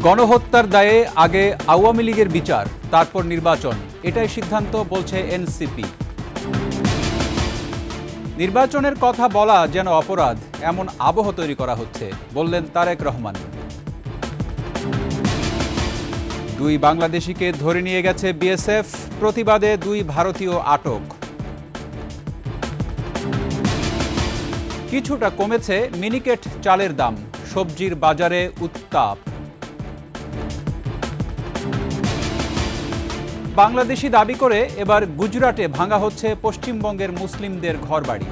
গণহত্যার দায়ে আগে আওয়ামী লীগের বিচার, তারপর নির্বাচন, এটাই সিদ্ধান্ত বলছে এনসিপি। নির্বাচনের কথা বলা যেন অপরাধ, এমন আবহ তৈরি করা হচ্ছে, বললেন তারেক রহমান। দুই বাংলাদেশিকে ধরে নিয়ে গেছে বিএসএফ, প্রতিবাদে দুই ভারতীয় আটক। কিছুটা কমেছে মিনিকেট চালের দাম, সবজির বাজারে উত্তাপ। বাংলাদেশি দাবি করে এবার গুজরাটে ভাঙা হচ্ছে পশ্চিমবঙ্গের মুসলিমদের ঘরবাড়ি।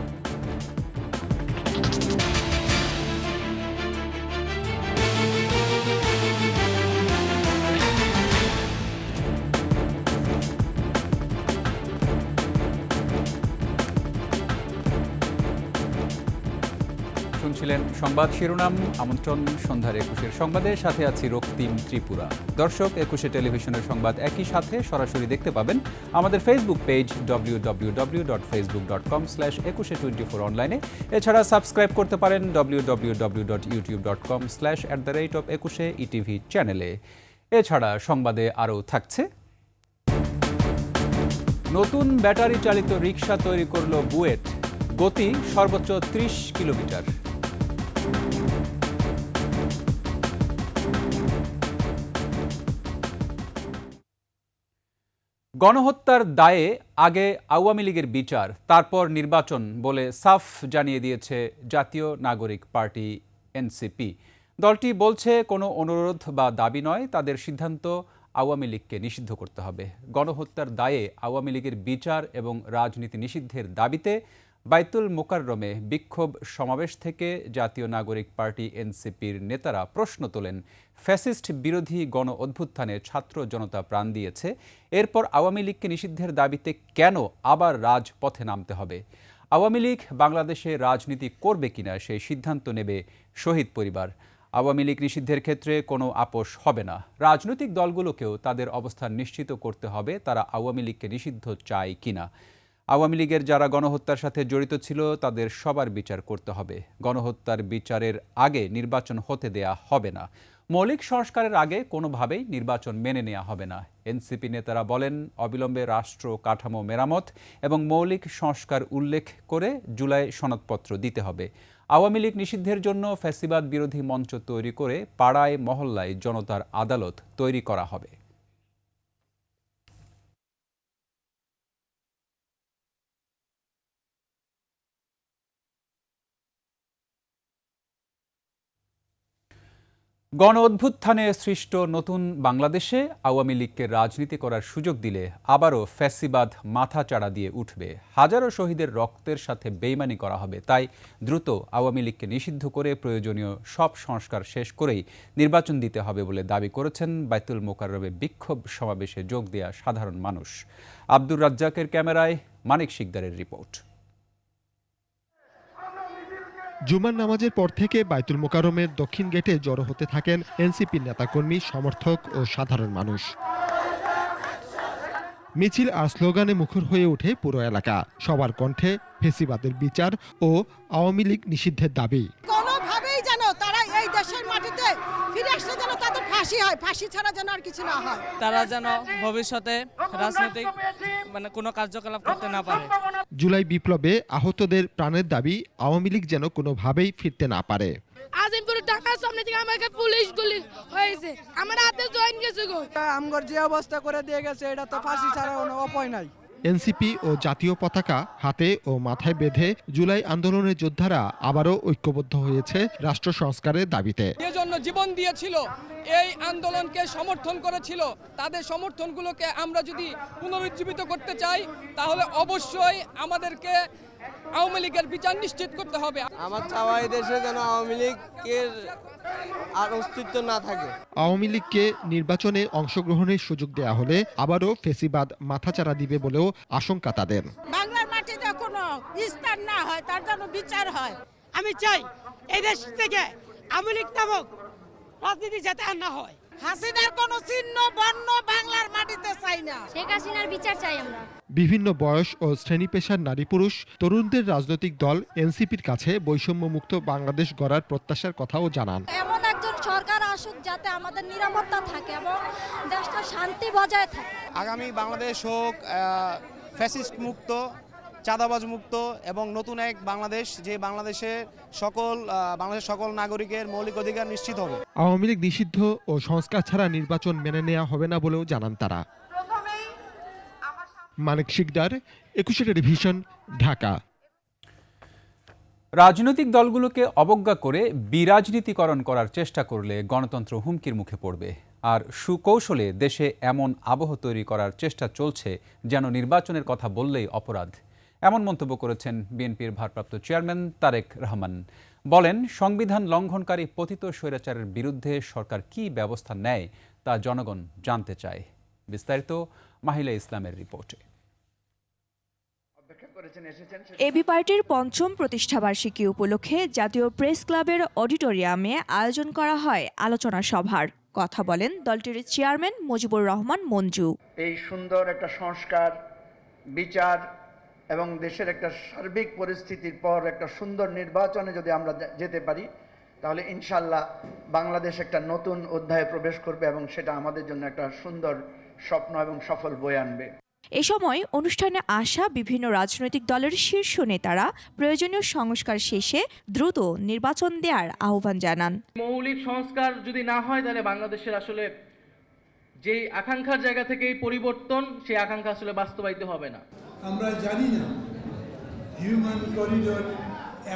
শুনছিলেন সংবাদ শিরোনাম। আমন্ত্রণ সন্ধ্যার ২১-এর সংবাদের সাথে আছি রক্তিম ত্রিপুরা। দর্শক, ২১ টেলিভিশনের সংবাদ একই সাথে সরাসরি দেখতে পাবেন আমাদের ফেসবুক পেজ www.facebook.com/2124 অনলাইনে। এছাড়া সাবস্ক্রাইব করতে পারেন www.youtube.com/@21etv চ্যানেলে। এছাড়া সংবাদে আরও থাকছে, নতুন ব্যাটারি চালিত রিকশা তৈরি করল বুয়েট, গতি সর্বোচ্চ ৩০ কিলোমিটার। গণহত্যার দায়ে আগে আওয়ামী লীগের বিচার, তারপর নির্বাচন বলে সাফ জানিয়ে দিয়েছে জাতীয় নাগরিক পার্টি এনসিপি। দলটি বলছে, কোনো অনুরোধ বা দাবি নয়, তাদের সিদ্ধান্ত আওয়ামী লীগকে নিষিদ্ধ করতে হবে। গণহত্যার দায়ে আওয়ামী লীগের বিচার এবং রাজনীতি নিষিদ্ধের দাবিতে বাইতুল মোকাররমে বিক্ষোভ সমাবেশ থেকে জাতীয় নাগরিক পার্টি এনসিপির নেতারা প্রশ্ন তোলেন, ফ্যাসিস্ট বিরোধী গণ অভ্যুত্থানে ছাত্র জনতা প্রাণ দিয়েছে, এরপর আওয়ামী লীগকে নিষিদ্ধের দাবিতে কেন আবার রাজপথে নামতে হবে? আওয়ামী লীগ বাংলাদেশে রাজনীতি করবে কিনা সেই সিদ্ধান্ত নেবে শহীদ পরিবার। আওয়ামী লীগ নিষিদ্ধের ক্ষেত্রে কোনো আপোষ হবে না। রাজনৈতিক দলগুলোকেও তাদের অবস্থান নিশ্চিত করতে হবে তারা আওয়ামী লীগকে নিষিদ্ধ চায় কিনা। আওয়ামী লীগের যারা গণহত্যার সাথে জড়িত ছিল তাদের সবার বিচার করতে হবে। গণহত্যার বিচারের আগে নির্বাচন হতে দেয়া হবে না। মৌলিক সংস্কারের আগে কোনোভাবেই নির্বাচন মেনে নেওয়া হবে না। এনসিপি নেতারা বলেন, অবিলম্বে রাষ্ট্র কাঠামো মেরামত এবং মৌলিক সংস্কার উল্লেখ করে জুলাই সনদপত্র দিতে হবে। আওয়ামী লীগ নিষিদ্ধের জন্য ফ্যাসিবাদ বিরোধী মঞ্চ তৈরি করে পাড়ায় মহল্লায় জনতার আদালত তৈরি করা হবে। গণ অভ্যুত্থানে সৃষ্ট নতুন বাংলাদেশে আওয়ামী লীগকে রাজনীতি করার সুযোগ দিলে আবারও ফ্যাসিবাদ মাথাচাড়া দিয়ে উঠবে। হাজারো শহীদের রক্তের সাথে বেইমানি করা হবে। তাই দ্রুত আওয়ামী লীগকে নিষিদ্ধ করে প্রয়োজনীয় সব সংস্কার শেষ করেই নির্বাচন দিতে হবে বলে দাবি করেছেন বাইতুল মোকাররমে বিক্ষোভ সমাবেশে যোগ দেয়া সাধারণ মানুষ। আব্দুর রাজ্জাকের ক্যামেরায় মানিক শিকদারের রিপোর্ট। জুমার নামাজের পর থেকে বাইতুল মোকাররমের দক্ষিণ গেটে জড়ো হতে থাকেন এনসিপির নেতাকর্মী, সমর্থক ও সাধারণ মানুষ। মিছিল আর স্লোগানে মুখর হয়ে ওঠে পুরো এলাকা। সবার কণ্ঠে ফ্যাসিবাদের বিচার ও আওয়ামী লীগ নিষিদ্ধের দাবি। কোনোভাবেই যেন তারা এই দেশের মাটিতে ফিরে আসলে যেন তাদের ফাঁসি হয়, ফাঁসি ছাড়া যেন আর কিছু না হয়। তারা যেন ভবিষ্যতে রাজনৈতিক কোনো কার্যকলাপ করতে না পারে। জুলাই বিপ্লবে আহতদের প্রাণের দাবি, আওয়ামী লীগ যেন কোনোভাবেই ফিরতে না পারে। আজিমপুর ঢাকার সামনে থেকে আমাকে পুলিশ গুলি হয়েছে, আমার হাতে জয়েন গেছে গো। আমগর যে অবস্থা করে দিয়ে গেছে, এটা তো ফাঁসি ছাড়া কোনো উপায় নাই। এনসিপি ও জাতীয় পতাকা হাতে ও মাথায় বেঁধে জুলাই আন্দোলনের যোদ্ধারা আবারও ঐক্যবদ্ধ হয়েছে রাষ্ট্র সংস্কারের দাবিতে। জন্য জীবন দিয়েছিল, এই আন্দোলনকে সমর্থন করেছিল, তাদের সমর্থনগুলোকে আমরা যদি পুনরুজ্জীবিত করতে চাই তাহলে অবশ্যই আমাদেরকে আওয়ামী লীগের বিচার নিশ্চিত করতে হবে। আমার চাওয়া এই দেশে যেন আওয়ামী লীগের আর অস্তিত্ব না থাকে। আওয়ামী লীগকে নির্বাচনে অংশগ্রহণের সুযোগ দেয়া হলে আবারও ফ্যাসিবাদ মাথাচাড়া দিবে বলেও আশঙ্কা তাদের। বাংলার মাটিতে কোনো বিস্তার না হয়, তার জন্য বিচার হয়। আমি চাই এই দেশ থেকে আওয়ামী লীগ নামক রাজনীতি যাতে আর না হয়। হাসিনার কোনো চিহ্ন বর্ণ বাংলার মাটিতে চাই না। শেখ হাসিনার বিচার চাই আমরা। বিভিন্ন বয়স ও শ্রেণী পেশার নারী পুরুষ তরুণদের রাজনৈতিক দল এনসিপির কাছে বৈষম্যমুক্ত বাংলাদেশ গড়ার প্রত্যাশার কথাও জানান। এমন একজন সরকার আসুক, যাতে আমাদের নিরাপত্তা থাকে এবং দেশটা শান্তি বজায় থাকে। আগামী বাংলাদেশ হোক ফ্যাসিস্ট মুক্ত, চাঁদাবাজ মুক্ত এবং নতুন এক বাংলাদেশ, যে বাংলাদেশের সকল নাগরিকের মৌলিক অধিকার নিশ্চিত হবে। আওয়ামী লীগ নিষিদ্ধ ও সংস্কার ছাড়া নির্বাচন মেনে নেওয়া হবে না বলেও জানান তারা। মানিক শিকদার, 21 টেলিভিশন, ঢাকা। রাজনৈতিক দলগুলোকে অবজ্ঞা করে বিরাজনীতিকরণ করার চেষ্টা করলে গণতন্ত্র হুমকির মুখে পড়বে। আর সুকৌশলে দেশে এমন আবহ তৈরি করার চেষ্টা চলছে যেন নির্বাচনের কথা বললেই অপরাধ। এমন মন্তব্য করেছেন বিএনপির ভারপ্রাপ্ত চেয়ারম্যান তারেক রহমান। বলেন, সংবিধান লঙ্ঘনকারী পতিত স্বৈরাচারের বিরুদ্ধে সরকার কী ব্যবস্থা নেয় তা জনগণ জানতে চায়। বিস্তারিত মাহিলা ইসলামের রিপোর্টে। এবি পার্টির ৫ম প্রতিষ্ঠাবার্ষিকী উপলক্ষে জাতীয় প্রেস ক্লাবের অডিটোরিয়ামে আয়োজন করা হয় আলোচনা সভার। কথা বলেন দলটির চেয়ারম্যান মুজিবুর রহমান মঞ্জু। এই সুন্দর একটা সংস্কার, বিচার এবং দেশের একটা সার্বিক পরিস্থিতির পর একটা সুন্দর নির্বাচনে যদি আমরা যেতে পারি, তাহলে ইনশাল্লাহ বাংলাদেশ একটা নতুন অধ্যায়ে প্রবেশ করবে এবং সেটা আমাদের জন্য একটা সুন্দর স্বপ্ন এবং সফল বয়ে আনবে। এ সময় অনুষ্ঠানে আসা বিভিন্ন রাজনৈতিক দলের শীর্ষ নেতারা প্রয়োজনীয় সংস্কার শেষে দ্রুত নির্বাচন দেওয়ার আহ্বান জানান। মৌলিক সংস্কার যদি না হয়, তাহলে বাংলাদেশের আসলে যেই আকাঙ্ক্ষার জায়গা থেকে এই পরিবর্তন, সেই আকাঙ্ক্ষা আসলে বাস্তবায়িত হবে না। আমরা জানি না হিউম্যান করিডর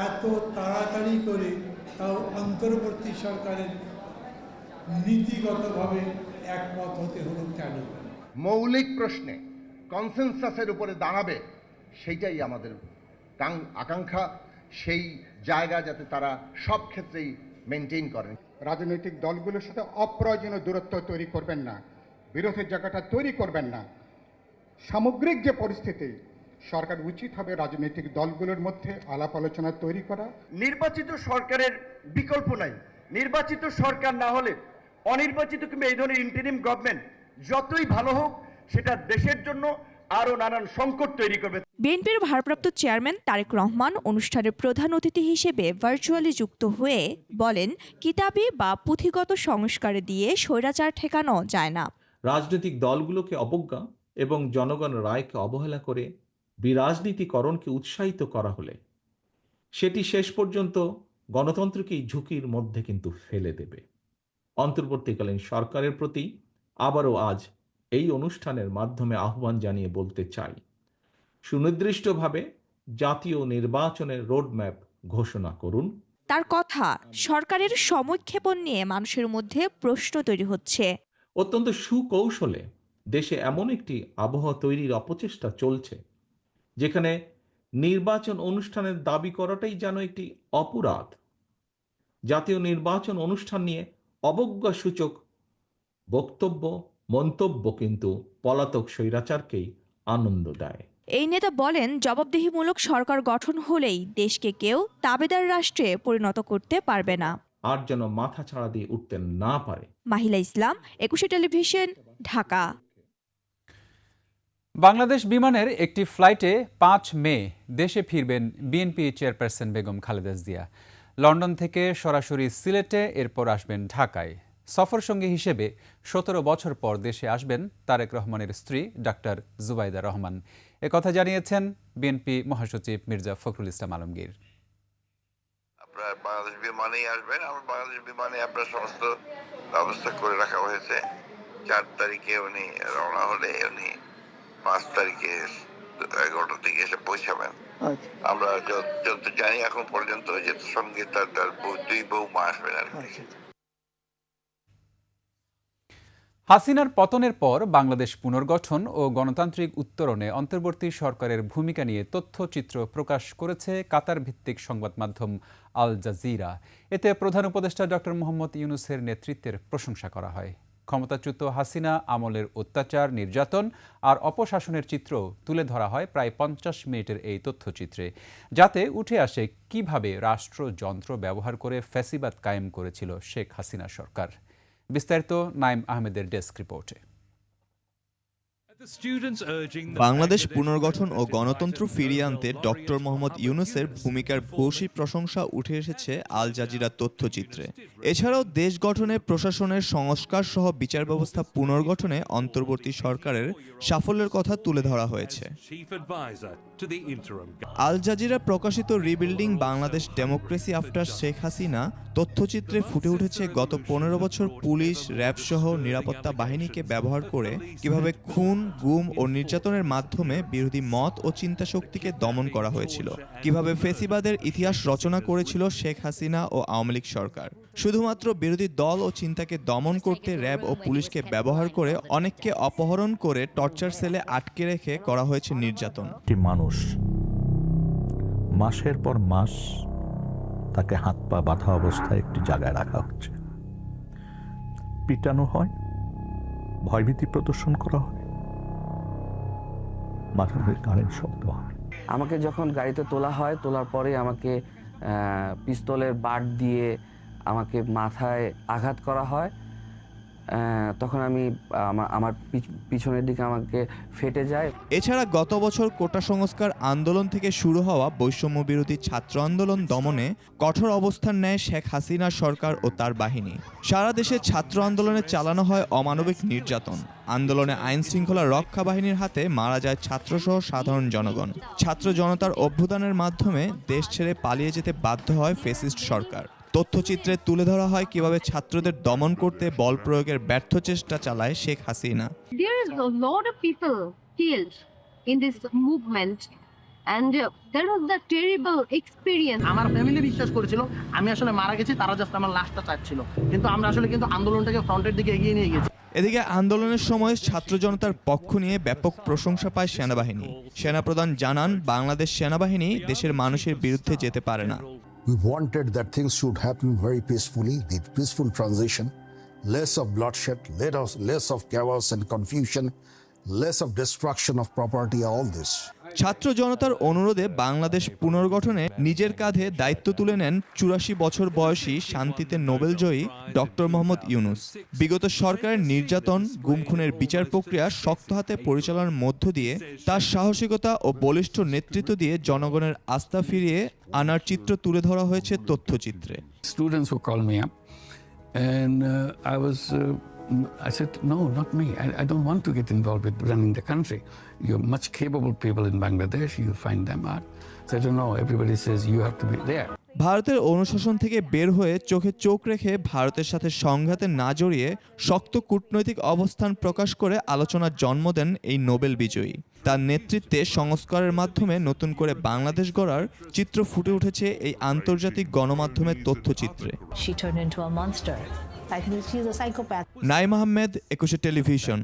এত তাড়াতাড়ি করে তাও অন্তর্বর্তী সরকারের নীতিগতভাবে একমত হতে হলো কেন? মৌলিক প্রশ্নে কনসেনসাসের উপরে দাঁড়াবে, সেইটাই আমাদের আকাঙ্ক্ষা। সেই জায়গা যাতে তারা সব ক্ষেত্রেই মেনটেন করেন। রাজনৈতিক দলগুলোর সাথে অপ্রয়োজনীয় দূরত্ব তৈরি করবেন না, বিরোধের জায়গাটা তৈরি করবেন না। সামগ্রিক যে পরিস্থিতি, সরকার উচিত হবে রাজনৈতিক দলগুলোর মধ্যে আলাপ আলোচনা তৈরি করা। নির্বাচিত সরকারের বিকল্প নাই। নির্বাচিত সরকার না হলে অনির্বাচিত কিংবা এই ধরনের ইন্টারিম গভর্নমেন্ট যতই ভালো হোক, সেটা দেশের জন্য আরো নানান সংকট তৈরি করবে। বিএনপির ভারপ্রাপ্ত চেয়ারম্যান তারেক রহমান অনুষ্ঠানের প্রধান অতিথি হিসেবে ভার্চুয়ালি যুক্ত হয়ে বলেন, কিতাবি বা পুঁথিগত সংস্কার দিয়ে স্বৈরাচার ঠেকানো যায় না। রাজনৈতিক দলগুলোকে অবজ্ঞা এবং জনগণের রায়কে অবহেলা করে বিরাজনীতিকরণকে উৎসাহিত করা হলে সেটি শেষ পর্যন্ত গণতন্ত্রকেই ঝুঁকির মধ্যে কিন্তু ফেলে দেবে। অন্তর্বর্তীকালীন সরকারের প্রতি আবারও আজ এই অনুষ্ঠানের মাধ্যমে আহ্বান জানিয়ে বলতে চাই, সুনির্দিষ্টভাবে জাতীয় নির্বাচনের রোডম্যাপ ঘোষণা করুন। তার কথা, সরকারের সময়ক্ষেপণ নিয়ে মানুষের মধ্যে প্রশ্ন তৈরি হচ্ছে। অত্যন্ত সুকৌশলে দেশে এমন একটি আবহাওয়া তৈরির অপচেষ্টা চলছে, যেখানে নির্বাচন অনুষ্ঠানের দাবি করাটাই যেন একটি অপরাধ। জাতীয় নির্বাচন অনুষ্ঠান নিয়ে অবজ্ঞাসূচক বক্তব্য, মন্তব্য কিন্তু পলাতক স্বৈরাচারকেই আনন্দ দেয়। এই নেতা বলেন, জবাবদিহিমূলক সরকার গঠন হলেই দেশকে কেউ তাবেদার রাষ্ট্রে পরিণত করতে পারবে না, আর যেন মাথা ছাড়া দিয়ে উঠতে না পারে। মাহিলা ইসলাম, 21 টেলিভিশন, ঢাকা। বাংলাদেশ বিমানের একটি ফ্লাইটে 5 মে দেশে ফিরবেন BNP chairperson Begum Khaleda Zia. London থেকে সরাসরি সিলেটে, এরপর আসবেন ঢাকায়। সফর সঙ্গী হিসেবে 17 বছর পর দেশে আসবেন তারেক রহমানের স্ত্রী ডাক্তার জুবাইদা রহমান। একথা জানিয়েছেন বিএনপি মহাসচিব মির্জা ফখরুল ইসলাম আলমগীর। আপনার বাংলাদেশ বিমানেই আসবেন। আমার বাংলাদেশ বিমানে আপনার সমস্ত ব্যবস্থা করে রাখা হয়েছে। 4 তারিখে উনি রওনা হলে উনি 5 তারিখে 11টার দিকে এসে পৌঁছাবেন। আমরা যত জানি এখন পর্যন্ত যে সঙ্গে তার 2 বৌমা আসবেন আর কি। হাসিনার পতনের পর বাংলাদেশ পুনর্গঠন ও গণতান্ত্রিক উত্তরণে অন্তর্বর্তী সরকারের ভূমিকা নিয়ে তথ্যচিত্র প্রকাশ করেছে কাতার ভিত্তিক সংবাদ মাধ্যম আল জাজিরা। এতে প্রধান উপদেষ্টা ডক্টর মোহাম্মদ ইউনূসের নেতৃত্বের প্রশংসা করা হয়। ক্ষমতাচ্যুত হাসিনা আমলের অত্যাচার, নির্যাতন আর অপশাসনের চিত্র তুলে ধরা হয় প্রায় 50 মিনিটের এই তথ্যচিত্রে, যাতে উঠে আসে কিভাবে রাষ্ট্রযন্ত্র ব্যবহার করে ফ্যাসিবাদ কায়েম করেছিল শেখ হাসিনা সরকার। বিস্তারিত নাইম আহমেদের ডেস্ক রিপোর্টে। বাংলাদেশ পুনর্গঠন ও গণতন্ত্র ফিরিয়ে আনতে ডক্টর মোহাম্মদ ইউনূসের ভূমিকার ভূয়সী প্রশংসা উঠে এসেছে আল জাজিরা তথ্যচিত্রে। এছাড়াও দেশ গঠনে প্রশাসনের সংস্কার সহ বিচার ব্যবস্থা পুনর্গঠনে অন্তর্বর্তী সরকারের সাফল্যের কথা তুলে ধরা হয়েছে। আল জাজিরা প্রকাশিত rebuilding Bangladesh democracy after Sheikh Hasina তথ্যচিত্রে ফুটে উঠেছে গত 15 বছর পুলিশ, র্যাব সহ নিরাপত্তা বাহিনীকে ব্যবহার করে কিভাবে খুন, গুম ও নির্যাতনের মাধ্যমে বিরোধী মত ও চিন্তা শক্তিকে দমন করা হয়েছিল, কিভাবে ফেসিবাদের ইতিহাস রচনা করেছিল শেখ হাসিনা ও আওয়ামী লীগ সরকার। শুধুমাত্র বিরোধী দল ও চিন্তাকে দমন করতে র্যাব ও পুলিশকে ব্যবহার করে অনেককে অপহরণ করে টর্চার সেলে আটকে রেখে করা হয়েছে নির্যাতন। মানুষ মাসের পর মাস তাকে হাত পা বাঁধা অবস্থায় একটি জায়গায় রাখা হচ্ছে, পিটানো হয়, ভয়ভীতি প্রদর্শন করা হয়, মাথার কারেন্ট শব্দ হয়। আমাকে যখন গাড়িতে তোলা হয়, তোলার পরে আমাকে পিস্তলের বাট দিয়ে আমাকে মাথায় আঘাত করা হয়। তখন আমি আমার পিছনের দিকে আমাকে ফেটে যায়। এছাড়া গত বছর কোটা সংস্কার আন্দোলন থেকে শুরু হওয়া বৈষম্য বিরোধী ছাত্র আন্দোলন দমনে কঠোর অবস্থান নেয় শেখ হাসিনা সরকার ও তার বাহিনী। সারা দেশে ছাত্র আন্দোলনে চালানো হয় অমানবিক নির্যাতন। আন্দোলনে আইন শৃঙ্খলা রক্ষা বাহিনীর হাতে মারা যায় ছাত্রসহ সাধারণ জনগণ। ছাত্র জনতার অভ্যুত্থানের মাধ্যমে দেশ ছেড়ে পালিয়ে যেতে বাধ্য হয় ফ্যাসিস্ট সরকার। তথ্যচিত্রে তুলে ধরা হয় কিভাবে ছাত্রদের দমন করতে বল প্রয়োগের ব্যর্থ চেষ্টা চালায় Sheikh Hasina. There is a lot of people killed in this movement and there was the terrible experience. আমার ফ্যামিলি বিশ্বাস করেছিল আমি আসলে মারা গেছি, তারা জাস্ট আমার লাশটা চাচ্ছিল, কিন্তু আমরা আসলে আন্দোলনটাকে ফ্রন্টের দিকে এগিয়ে নিয়ে গেছি। এদিকে আন্দোলনের সময় ছাত্র জনতার পক্ষ নিয়ে ব্যাপক প্রশংসা পায় সেনাবাহিনী। সেনাপ্রধান জানান, বাংলাদেশ সেনাবাহিনী দেশের মানুষের বিরুদ্ধে যেতে পারে না। We wanted that things should happen very peacefully, the peaceful transition, less of bloodshed, less of chaos and confusion, less of destruction of property, all this. ছাত্র জনতার অনুরোধে বাংলাদেশ পুনর্গঠনে নিজের কাঁধে দায়িত্ব তুলে নেন 84 বছর বয়সী শান্তিতে নোবেলজয়ী ডক্টর মোহাম্মদ ইউনূস। বিগত সরকারের নির্যাতন, গুম খুনের বিচার প্রক্রিয়া শক্ত হাতে পরিচালনার মধ্য দিয়ে তার সাহসিকতা ও বলিষ্ঠ নেতৃত্ব দিয়ে জনগণের আস্থা ফিরিয়ে আনার চিত্র তুলে ধরা হয়েছে তথ্যচিত্রে। Students who called me up and I said, no, not me. I don't want to get involved with running the country. You're much capable people in Bangladesh. You'll find them out. So I don't know. Everybody says you have to be there. ভারতের অনুশাসন থেকে বের হয়ে চোখে চোখ রেখে ভারতের সাথে সংঘাতে না জড়িয়ে শক্ত কূটনৈতিক অবস্থান প্রকাশ করে আলোচনার জন্ম দেন এই নোবেল বিজয়ী। তার নেতৃত্বে সংস্কারের মাধ্যমে নতুন করে বাংলাদেশ গড়ার চিত্র ফুটে উঠেছে এই আন্তর্জাতিক গণমাধ্যমের তথ্যচিত্রে। নাইম আহমেদ, 21 টেলিভিশন।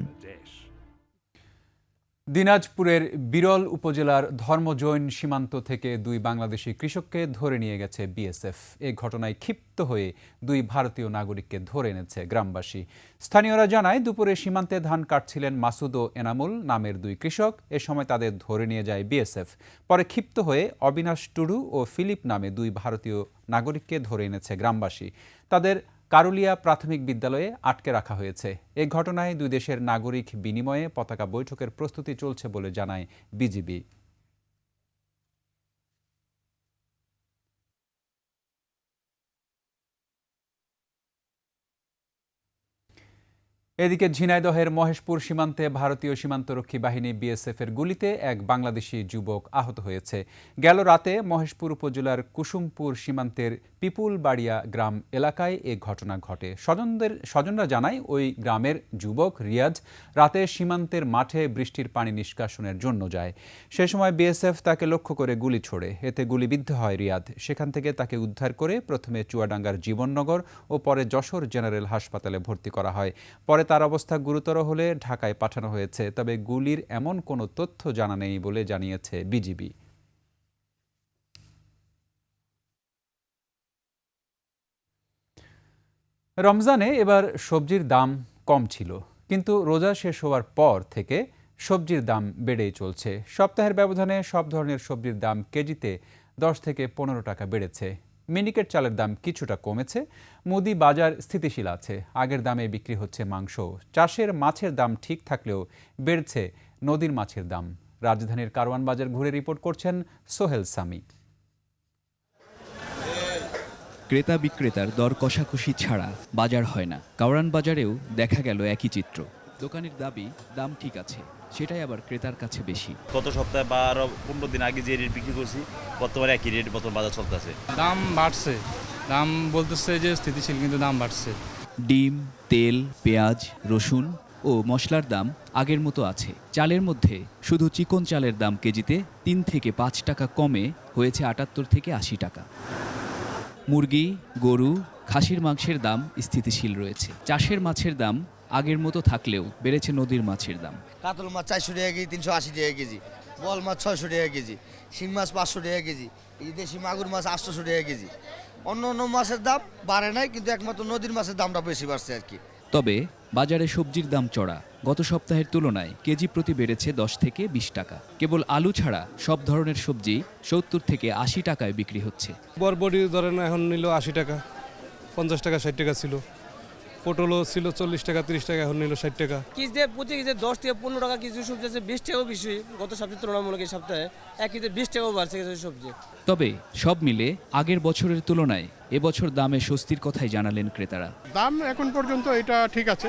দিনাজপুরের বিরল উপজেলার ধর্মজৈন সীমান্ত থেকে 2 বাংলাদেশি কৃষককে ধরে নিয়ে গেছে বিএসএফ। এই ঘটনায় ক্ষিপ্ত হয়ে 2 ভারতীয় নাগরিককে ধরে এনেছে গ্রামবাসী। স্থানীয়রা জানায়, দুপুরে সীমান্তে ধান কাটছিলেন মাসুদ ও এনামুল নামের 2 কৃষক। এ সময় তাদের ধরে নিয়ে যায় বিএসএফ। পরে ক্ষিপ্ত হয়ে অবিনাশ টুডু ও ফিলিপ নামে 2 ভারতীয় নাগরিককে ধরে এনেছে গ্রামবাসী। তাদের কারুলিয়া প্রাথমিক বিদ্যালয়ে আটকে রাখা হয়েছে। এই ঘটনায় 2 দেশের নাগরিক বিনিময়ে পতাকা বৈঠকের প্রস্তুতি চলছে বলে জানায় বিজিবি। এদিকে ঝিনাইদহের মহেশপুর সীমান্তে ভারতীয় সীমান্তরক্ষী বাহিনী বিএসএফের গুলিতে এক বাংলাদেশি যুবক আহত হয়েছে। গেল রাতে মহেশপুর উপজেলার কুসুমপুর সীমান্তের পিপুলবাড়িয়া গ্রাম এলাকায় এ ঘটনা ঘটে। স্বজনরা জানায়, ওই গ্রামের যুবক রিয়াজ রাতে সীমান্তের মাঠে বৃষ্টির পানি নিষ্কাশনের জন্য যায়। সে সময় বিএসএফ তাকে লক্ষ্য করে গুলি ছোড়ে। এতে গুলিবিদ্ধ হয় রিয়াদ। সেখান থেকে তাকে উদ্ধার করে প্রথমে চুয়াডাঙ্গার জীবননগর ও পরে যশোর জেনারেল হাসপাতালে ভর্তি করা হয়। পরে তার অবস্থা গুরুতর হলে ঢাকায় পাঠানো হয়েছে। তবে গুলির এমন কোনো তথ্য জানা নেই বলে জানিয়েছে বিজিবি। রমজানে এবার সবজির দাম কম ছিল, কিন্তু রোজা শেষ হওয়ার পর থেকে সবজির দাম বেড়েই চলছে। সপ্তাহের ব্যবধানে সব ধরনের সবজির দাম কেজিতে 10 থেকে 15 টাকা বেড়েছে। মিনিকেট চালের দাম কিছুটা কমেছে। মুদি বাজার স্থিতিশীল আছে। আগের দামে বিক্রি হচ্ছে মাংস। চাষের মাছের দাম ঠিক থাকলেও বেড়েছে নদীর মাছের দাম। রাজধানীর কারওয়ান বাজার ঘুরে রিপোর্ট করছেন সোহেল সামি। ক্রেতা বিক্রেতার দর কষাকষি ছাড়া বাজার হয় না। কারওয়ান বাজারেও দেখা গেল একই চিত্র। দোকানের দাবি দাম ঠিক আছে, সেটাই আবার ক্রেতার কাছে বেশি। গত সপ্তাহে বা আরো 15 দিন আগে যে রেট বিক্রি করছি বর্তমানে একই রেট বর্তমান বাজার চলতেছে। দাম বাড়ছে, দাম বলতেছে যে স্থিতিশীল, কিন্তু দাম বাড়ছে। ডিম, তেল, পেঁয়াজ, রসুন ও মশলার দাম আগের মতো আছে। চালের মধ্যে শুধু চিকন চালের দাম কেজিতে 3 থেকে 5 টাকা কমে হয়েছে 78 থেকে 80 টাকা। মুরগি, গরু, খাসির মাংসের দাম স্থিতিশীল রয়েছে। চাষের মাছের দাম আগের মতো থাকলেও বেড়েছে নদীর মাছের দাম। কাতল মাছ 400 টাকা কেজি, 380 টাকা কেজি, বল মাছ 600 টাকা কেজি, শিং মাছ 500 টাকা কেজি, এই দেশি মাগুর মাছ 800 টাকা কেজি। অন্য অন্য মাছের দাম বাড়ে নাই, কিন্তু একমাত্র নদীর মাছের দামটা বেশি বাড়ছে আর কি। তবে বাজারে সবজির দাম চড়া। গত সপ্তাহের তুলনায় কেজি প্রতি বেড়েছে 10 থেকে 20 টাকা। কেবল আলু ছাড়া সব ধরনের সবজি 70 থেকে 80 টাকায় বিক্রি হচ্ছে। বরবটি ধরেন এখন নিল 80 টাকা, 50 টাকা 60 টাকা ছিল। পটলও ছিল 40 টাকা 30 টাকা, এখন নিল 60 টাকা। কেজিতে প্রতি কেজিতে 10 থেকে 15 টাকা কিছু সবজি আছে, 20 টাকাও বেশি। গত সপ্তাহে তুলনামূলক এই সপ্তাহে এক কেজিতে 20 টাকাও বাড়ছে কিছু সবজি। তবে সব মিলে আগের বছরের তুলনায় এবছর দামে স্বস্তির কথাই জানালেন ক্রেতারা। দাম এখন পর্যন্ত এটা ঠিক আছে।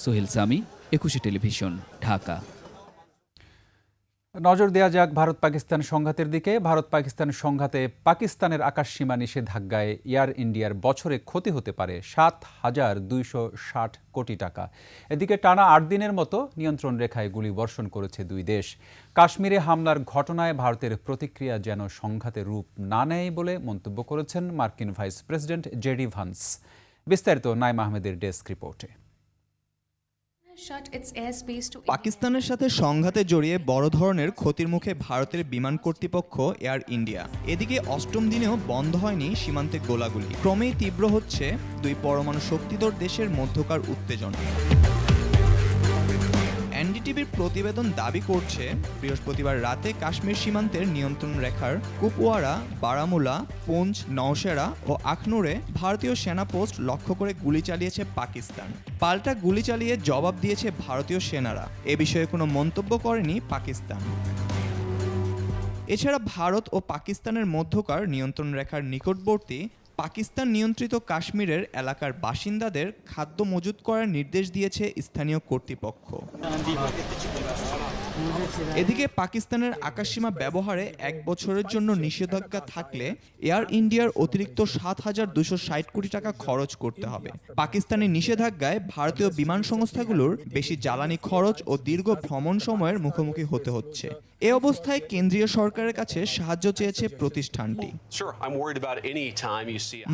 সোহেল সামি, একুশে টেলিভিশন, ঢাকা। নজর দেওয়া যাক ভারত পাকিস্তান সংঘাতের দিকে। ভারত পাকিস্তান সংঘাতে পাকিস্তানের আকাশসীমা নিষেধাজ্ঞায় এয়ার ইন্ডিয়ার বছরে ক্ষতি হতে পারে 7,260 কোটি টাকা। এদিকে টানা 8 দিনের মতো নিয়ন্ত্রণ রেখায় গুলি বর্ষণ করেছে দুই দেশ। কাশ্মীরে হামলার ঘটনায় ভারতের প্রতিক্রিয়া যেন সংঘাতের রূপ না নেয় বলে মন্তব্য করেছেন মার্কিন ভাইস প্রেসিডেন্ট জেডি ভান্স। বিস্তারিত নাইম আহমেদের ডেস্ক রিপোর্টে। পাকিস্তানের সাথে সংঘাতে জড়িয়ে বড় ধরনের ক্ষতির মুখে ভারতের বিমান কর্তৃপক্ষ এয়ার ইন্ডিয়া। এদিকে 8ম দিনেও বন্ধ হয়নি সীমান্তে গোলাগুলি। ক্রমেই তীব্র হচ্ছে দুই পরমাণু শক্তিধর দেশের মধ্যকার উত্তেজনা। এনডিটিভির প্রতিবেদন দাবি করছে বৃহস্পতিবার রাতে কাশ্মীর সীমান্তের নিয়ন্ত্রণ রেখার কুপওয়ারা, বারামুলা, পুঞ্চ, নওশেরা ও আখনুরে ভারতীয় সেনা পোস্ট লক্ষ্য করে গুলি চালিয়েছে পাকিস্তান। পাল্টা গুলি চালিয়ে জবাব দিয়েছে ভারতীয় সেনারা। এ বিষয়ে কোনো মন্তব্য করেনি পাকিস্তান। এছাড়া ভারত ও পাকিস্তানের মধ্যকার নিয়ন্ত্রণ রেখার নিকটবর্তী পাকিস্তান নিয়ন্ত্রিত কাশ্মীরের এলাকার বাসিন্দাদের খাদ্য মজুত করার নির্দেশ দিয়েছে স্থানীয় কর্তৃপক্ষ। এদিকে পাকিস্তানের আকাশসীমা ব্যবহারে 1 বছরের জন্য নিষেধাজ্ঞা থাকলে এয়ার ইন্ডিয়ার অতিরিক্ত 7,260 কোটি টাকা খরচ করতে হবে। পাকিস্তানি নিষেধাজ্ঞায় ভারতীয় বিমান সংস্থাগুলোর বেশি জ্বালানি খরচ ও দীর্ঘ ভ্রমণ সময়ের মুখোমুখি হতে হচ্ছে। এ অবস্থায় কেন্দ্রীয় সরকারের কাছে সাহায্য চেয়েছে প্রতিষ্ঠানটি।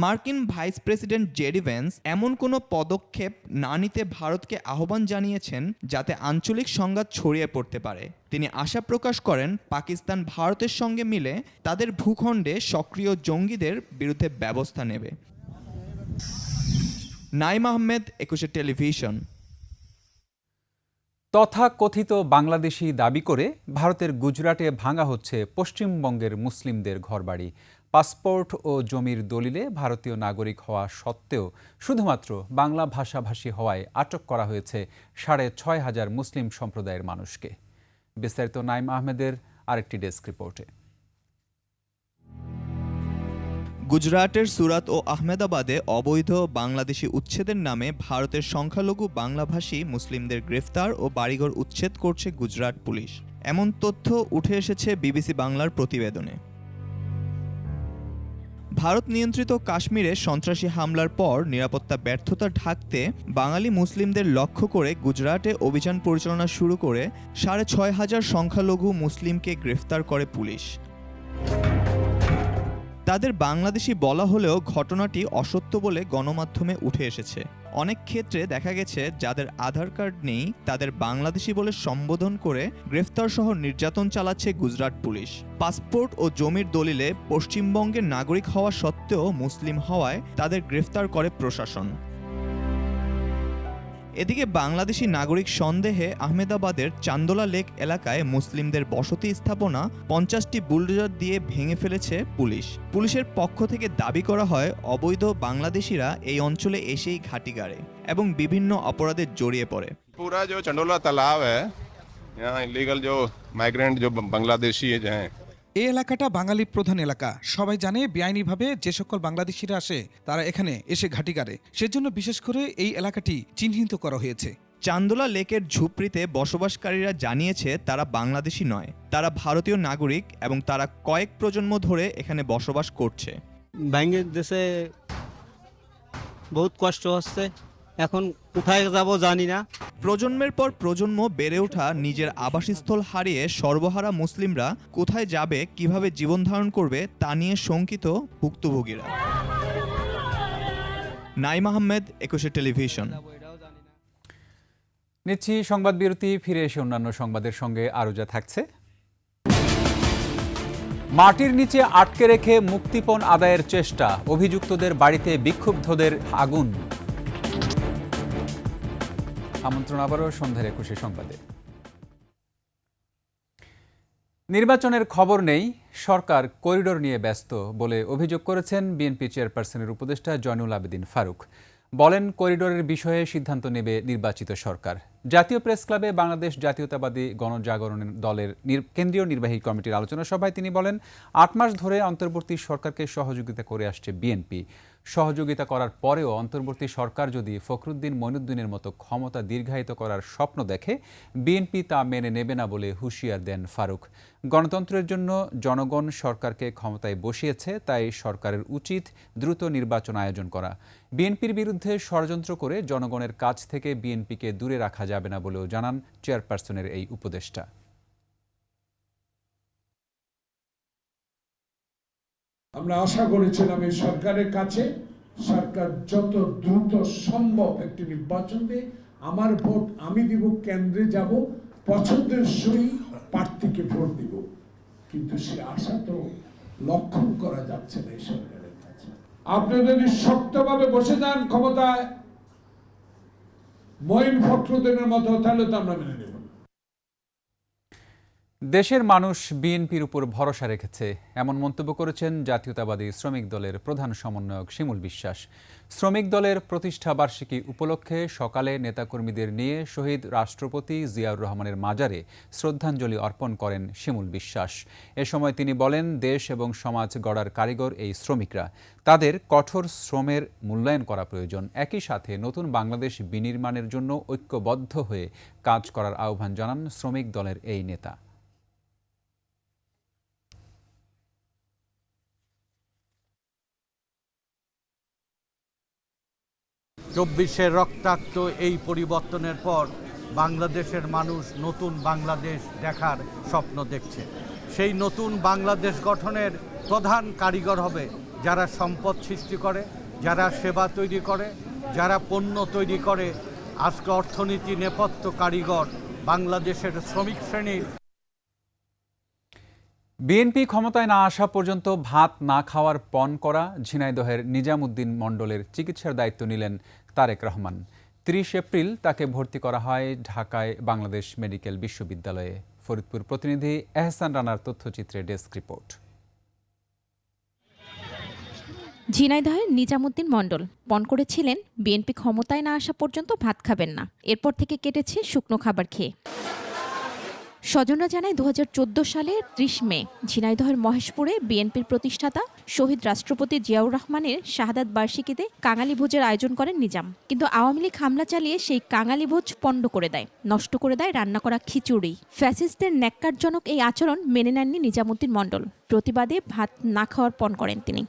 মার্কিন ভাইস প্রেসিডেন্ট জেডি ভ্যান্স এমন কোনো পদক্ষেপ না নিতে ভারতকে আহ্বান জানিয়েছেন যাতে আঞ্চলিক সংঘাত ছড়িয়ে পড়তে পারে। তিনি আশা প্রকাশ করেন পাকিস্তান ভারতের সঙ্গে মিলে তাদের ভূখণ্ডে সক্রিয় জঙ্গিদের বিরুদ্ধে ব্যবস্থা নেবে। নাইম আহমেদ, একুশে টেলিভিশন। তথাকথিত বাংলাদেশি দাবি করে ভারতের গুজরাটে ভাঙা হচ্ছে পশ্চিমবঙ্গের মুসলিমদের ঘরবাড়ি। পাসপোর্ট ও জমির দলিলে ভারতীয় নাগরিক হওয়া সত্ত্বেও শুধুমাত্র বাংলা ভাষাভাষী হওয়ায় আটক করা হয়েছে 6,500 মুসলিম সম্প্রদায়ের মানুষকে। বিস্তারিত নাইম আহমেদের আরেকটি ডেস্ক রিপোর্টে। গুজরাটের সুরাত ও আহমেদাবাদে অবৈধ বাংলাদেশি উচ্ছেদের নামে ভারতের সংখ্যালঘু বাংলাভাষী মুসলিমদের গ্রেফতার ও বাড়িঘর উচ্ছেদ করছে গুজরাট পুলিশ। এমন তথ্য উঠে এসেছে বিবিসি বাংলার প্রতিবেদনে। ভারত নিয়ন্ত্রিত কাশ্মীরে সন্ত্রাসী হামলার পর নিরাপত্তা ব্যর্থতা ঢাকতে বাঙালি মুসলিমদের লক্ষ্য করে গুজরাটে অভিযান পরিচালনা শুরু করে 6,500 সংখ্যালঘু মুসলিমকে গ্রেফতার করে পুলিশ। তাদের বাংলাদেশি বলা হলেও ঘটনাটি অসত্য বলে গণমাধ্যমে উঠে এসেছে। অনেক ক্ষেত্রে দেখা গেছে যাদের আধার কার্ড নেই তাদের বাংলাদেশি বলে সম্বোধন করে গ্রেফতার সহ নির্যাতন চালাচ্ছে গুজরাট পুলিশ। পাসপোর্ট ও জমির দলিলে পশ্চিমবঙ্গের নাগরিক হওয়া সত্ত্বেও মুসলিম হওয়ায় তাদের গ্রেফতার করে প্রশাসন। এদিকে বাংলাদেশি নাগরিক সন্দেহে আহমেদাবাদের চান্দোলা লেক এলাকায় মুসলিমদের বসতি স্থাপনা 50টি বুলডোজার দিয়ে ভেঙে ফেলেছে পুলিশ। পুলিশের পক্ষ থেকে দাবি করা হয় অবৈধ বাংলাদেশিরা এই অঞ্চলে এসেই ঘাঁটি গাড়ে এবং বিভিন্ন অপরাধে জড়িয়ে পড়ে। पूरा जो चंडोला तालाब है यहाँ इलीगल जो माइग्रेंट जो बांग्लादेशी हैं। এই এলাকাটা বাঙালি প্রধান এলাকা। সবাই জানে বেআইনিভাবে যে সকল বাংলাদেশিরা আসে তারা এখানে এসে ঘাঁটি গাড়ে। সেজন্য বিশেষ করে এই এলাকাটি চিহ্নিত করা হয়েছে। চান্দোলা লেকের ঝুপড়িতে বসবাসকারীরা জানিয়েছে তারা বাংলাদেশি নয়, তারা ভারতীয় নাগরিক এবং তারা কয়েক প্রজন্ম ধরে এখানে বসবাস করছে। বাংলাদেশে বহুত কষ্ট হচ্ছে, এখন কোথায় যাব জানি না। প্রজন্মের পর প্রজন্ম বেড়ে ওঠা নিজের আবাসস্থল হারিয়ে সর্বহারা মুসলিমরা কোথায় যাবে, কিভাবে জীবন ধারণ করবে তা নিয়ে শঙ্কিত ভুক্তভোগীরা। নাইম আহমেদ, 21 টেলিভিশন। নিচ্ছি সংবাদ বিরতি, ফিরে এসে অন্যান্য সংবাদের সঙ্গে আরও যা থাকছে। মাটির নিচে আটকে রেখে মুক্তিপণ আদায়ের চেষ্টা, অভিযুক্তদের বাড়িতে বিক্ষুব্ধদের আগুন। আমন্ত্রণ আবারও সন্ধ্যার 21 সংবাদে। নির্বাচনের খবর নেই, সরকার করিডোর নিয়ে ব্যস্ত বলে অভিযোগ করেছেন বিএনপি চেয়ারপারসনের উপদেষ্টা জয়নুল আবেদিন ফারুক। বলেন, করিডোরের বিষয়ে সিদ্ধান্ত নেবে নির্বাচিত সরকার। জাতীয় প্রেস ক্লাবে বাংলাদেশ জাতীয়তাবাদী গণজাগরণ দলের কেন্দ্রীয় নির্বাহী কমিটির আলোচনা সভায় তিনি বলেন, 8 মাস ধরে অন্তর্বর্তী সরকারকে সহযোগিতা করে আসছে বিএনপি। সহযোগিতা করার পরেও অন্তর্বর্তী সরকার যদি ফখরুদ্দিন মঈনুদ্দিনের মতো ক্ষমতা দীর্ঘায়িত করার স্বপ্ন দেখে, বিএনপি তা মেনে নেবে না বলে হুঁশিয়ার দেন ফারুক। গণতন্ত্রের জন্য জনগণ সরকারকে ক্ষমতায় বসিয়েছে, তাই সরকারের উচিত দ্রুত নির্বাচন আয়োজন করা। বিএনপির বিরুদ্ধে ষড়যন্ত্র করে জনগণের কাছ থেকে বিএনপিকে দূরে রাখা যাবে না বলেও জানান চেয়ারপারসনের এই উপদেষ্টা। আমরা আশা করেছিলাম এই সরকারের কাছে, সরকার যত দ্রুত সম্ভব একটি নির্বাচন দিয়ে আমার ভোট আমি দিব, কেন্দ্রে যাব, পছন্দের সই প্রার্থীকে ভোট দিব, কিন্তু সে আশা তো লক্ষণ করা যাচ্ছে না এই সরকারের কাছে। আপনি যদি শক্তভাবে বসে যান ক্ষমতায় মঈন ফখরুদ্দিনের মতো, তাহলে তো আমরা মেনে নেব। দেশের মানুষ বিএনপির উপর ভরসা রেখেছে, এমন মন্তব্য করেছেন জাতীয়তাবাদী শ্রমিক দলের প্রধান সমন্বয়ক শিমুল বিশ্বাস। শ্রমিক দলের প্রতিষ্ঠা বার্ষিকী উপলক্ষে সকালে নেতাকর্মীদের নিয়ে শহীদ রাষ্ট্রপতি জিয়াউর রহমানের মাজারে শ্রদ্ধাঞ্জলি অর্পণ করেন শিমুল বিশ্বাস। এ সময় তিনি বলেন, দেশ এবং সমাজ গড়ার কারিগর এই শ্রমিকরা, তাদের কঠোর শ্রমের মূল্যায়ন করা প্রয়োজন। একই সাথে নতুন বাংলাদেশ বিনির্মাণের জন্য ঐক্যবদ্ধ হয়ে কাজ করার আহ্বান জানান শ্রমিক দলের এই নেতা। 24-এর রক্তাক্ত এই পরিবর্তনের পর বাংলাদেশের মানুষ নতুন বাংলাদেশ দেখার স্বপ্ন দেখছে। সেই নতুন বাংলাদেশ গঠনের প্রধান কারিগর হবে যারা সম্পদ সৃষ্টি করে, যারা সেবা তৈরি করে, যারা পণ্য তৈরি করে। আজকে অর্থনীতি নেপথ্য কারিগর বাংলাদেশের শ্রমিক শ্রেণীর। বিএনপি ক্ষমতায় না আসা পর্যন্ত ভাত না খাওয়ার পণ করা ঝিনাইদহের নিজামুদ্দিন মণ্ডলের চিকিৎসার দায়িত্ব নিলেন তারেক রহমান। 30 এপ্রিল তাকে ভর্তি করা হয় ঢাকায় বাংলাদেশ মেডিকেল বিশ্ববিদ্যালয়ে। ফরিদপুর প্রতিনিধি এহসান রানার তথ্যচিত্রে ডেস্ক রিপোর্ট। ঝিনাইদহের নিজামুদ্দিন মণ্ডল পণ করেছিলেন বিএনপি ক্ষমতায় না আসা পর্যন্ত ভাত খাবেন না। এরপর থেকে কেটেছে শুকনো খাবার খেয়ে। স্বজনরা জানায় 2014 সালের 30 মে ঝিনাইদহের মহেশপুরে বিএনপির প্রতিষ্ঠাতা শহীদ রাষ্ট্রপতি জিয়াউর রহমানের শাহাদাত বার্ষিকীতে কাঙালি ভোজের আয়োজন করেন নিজাম। কিন্তু আওয়ামী লীগ হামলা চালিয়ে সেই কাঙালি ভোজ পণ্ড করে দেয়, নষ্ট করে দেয় রান্না করা খিচুড়ি। ফ্যাসিস্টদের ন্যাক্কারজনক এই আচরণ মেনে নেননি নিজামুদ্দিন মণ্ডল। প্রতিবাদে ভাত না খাওয়ার পণ করেন তিনি।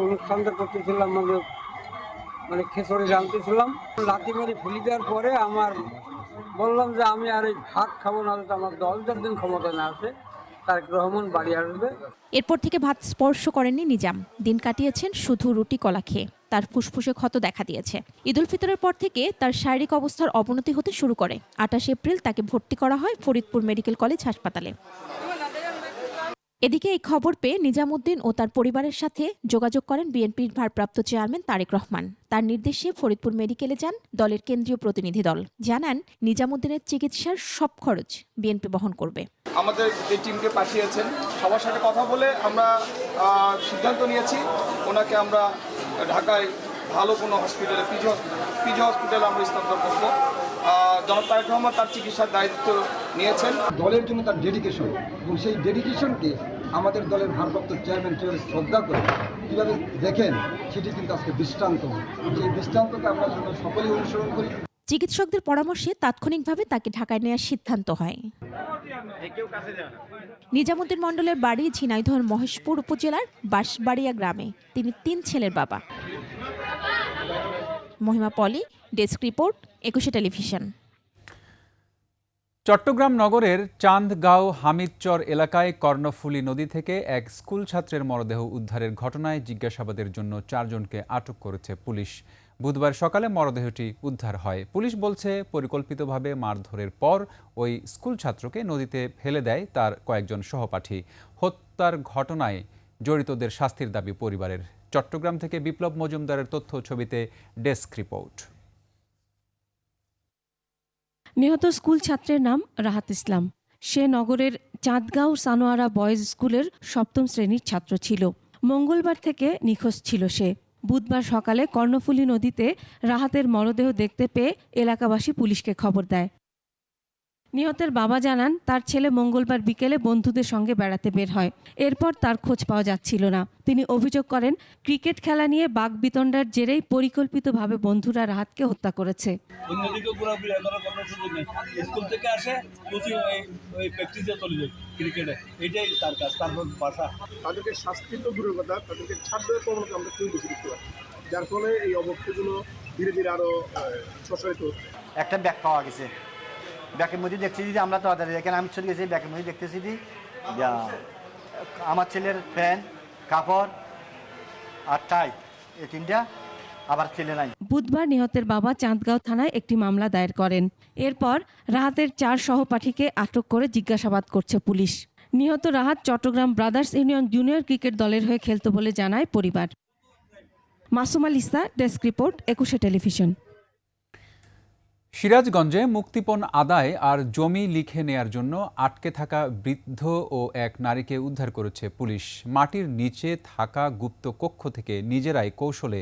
অনুষ্ঠানটা করতেছিলাম, মানে খিচুড়ি জানতেছিলাম, লাঠি মারি ফুলি দেওয়ার পরে আমার বললাম যে আমি আর এই ভাত খাবো না, আমার 10 দিন ক্ষমতা না আসে, তারেক রহমান বাড়ি আসবে। এরপর থেকে ভাত স্পর্শ করেননি নিজাম। দিন কাটিয়েছেন শুধু রুটি কলা খেয়ে। তার ফুসফুসে ক্ষত দেখা দিয়েছে। ঈদুল ফিতরের পর থেকে তার শারীরিক অবস্থার অবনতি হতে শুরু করে। 28 এপ্রিল তাকে ভর্তি করা হয় ফরিদপুর মেডিকেল কলেজ হাসপাতালে। এদিকে এই খবর পেয়ে নিজামুদ্দিন ও তার পরিবারের সাথে যোগাযোগ করেন বিএনপির ভারপ্রাপ্ত চেয়ারম্যান তারেক রহমান। তার নির্দেশে ফরিদপুর মেডিকেলে যান দলের কেন্দ্রীয় প্রতিনিধি দল। জানান, নিজামুদ্দিনের চিকিৎসার সব খরচ বিএনপি বহন করবে। আমাদের এই টিমকে পাঠিয়েছেন, সবার সাথে কথা বলে আমরা সিদ্ধান্ত নিয়েছি ওনাকে আমরা ঢাকায় ভালো কোনো হসপিটালে, পিজি হসপিটালে আমরা স্থানান্তর করব। জনাব তারেক রহমান তার চিকিৎসার দায়িত্ব নিয়েছেন। দলের জন্য তার ডেডিকেশন এবং সেই ডেডিকেশনকে আমাদের দলের ভারপ্রাপ্ত চেয়ারম্যান শ্রদ্ধা করে কীভাবে দেখেন সেটি কিন্তু আজকে দৃষ্টান্ত। সেই দৃষ্টান্তকে আমরা সকলেই অনুসরণ করি। চিকিৎসকদের পরামর্শে তাৎক্ষণিকভাবে তাকে ঢাকায় নেওয়ার সিদ্ধান্ত হয়। নিজামুদ্দিন মণ্ডলের বাড়ি ঝিনাইদহের মহেশপুর উপজেলার বাঁশবাড়িয়া গ্রামে। তিনি 3 ছেলের বাবা। মহিমা পলি, ডেস্ক রিপোর্ট, 21 টেলিভিশন। চট্টগ্রাম নগরের চান্দগাঁও হামিদচর এলাকায় কর্ণফুলী নদী থেকে এক স্কুল ছাত্রের মরদেহ উদ্ধারের ঘটনায় জিজ্ঞাসাবাদের জন্য 4 জনকে আটক করেছে পুলিশ। বুধবার সকালে মরদেহটি উদ্ধার হয়। পুলিশ বলছে, পরিকল্পিতভাবে মারধরের পর ওই স্কুল ছাত্রকে নদীতে ফেলে দেয় তার কয়েকজন সহপাঠী। হত্যার ঘটনায় জড়িতদের শাস্তির দাবি পরিবারের। চট্টগ্রাম থেকে বিপ্লব মজুমদারের তথ্য ছবিতে ডেস্ক রিপোর্ট। নিহত স্কুল ছাত্রের নাম রাহাত ইসলাম। সে নগরের চাঁদগাঁও সানোয়ারা বয়েজ স্কুলের 7ম শ্রেণীর ছাত্র ছিল। মঙ্গলবার থেকে নিখোঁজ ছিল সে। বুধবার সকালে কর্ণফুলী নদীতে রাহাতের মরদেহ দেখতে পেয়ে এলাকাবাসী পুলিশকে খবর দেয়। নিহতের বাবা জানান, তার ছেলে মঙ্গলবার বিকেলে বন্ধুদের সঙ্গে বেড়াতে বের হয়। এরপর তার খোঁজ পাওয়া যাচ্ছিল না। তিনি অভিযোগ করেন, ক্রিকেট খেলা নিয়ে বাকবিতণ্ডার জেরেই পরিকল্পিতভাবে বন্ধুরা রাহাতকে হত্যা করেছে। অন্যদিকে ঘোরাঘুরি করার কোনো সুযোগ নেই। স্কুল থেকে আসে ওই প্র্যাকটিসে চলে যায় ক্রিকেটে, এটাই তার কাজ, তার বাসা। তাদেরকে শাস্তি তো দূরের কথা, তাদেরকে ছাড় দেওয়ার প্রবণতা আমরা খুবই বেশি দেখতে পাচ্ছি, যার ফলে এই অবস্থাগুলো ধীরে ধীরে আরও প্রসারিত হচ্ছে। একটা ব্যাগ পাওয়া গেছে, ব্যাগের মধ্যে দেখছি যদি আমরা তো এখানে আমি চলে গেছি, ব্যাগের মধ্যে দেখতেছি যে আমার ছেলের প্যান্ট, কাপড় আর টাই, এই 3টা, আবার ছেলে নাই। বুধবার নিহতের বাবা চাঁদগাঁও থানায় একটি মামলা দায়ের করেন। এরপর রাহাতের 4 সহপাঠীকে আটক করে জিজ্ঞাসাবাদ করছে পুলিশ। নিহত Rahat Chattogram brothers union junior cricket দলের হয়ে খেলত বলে জানায় পরিবার। Masum Al Isa, desk report, 21 television. সিরাজগঞ্জে মুক্তিপণ আদায় আর জমি লিখে নেয়ার জন্য আটকে থাকা বৃদ্ধ ও এক নারীকে উদ্ধার করেছে পুলিশ। মাটির নিচে থাকা গুপ্ত কক্ষ থেকে নিজেরাই কৌশলে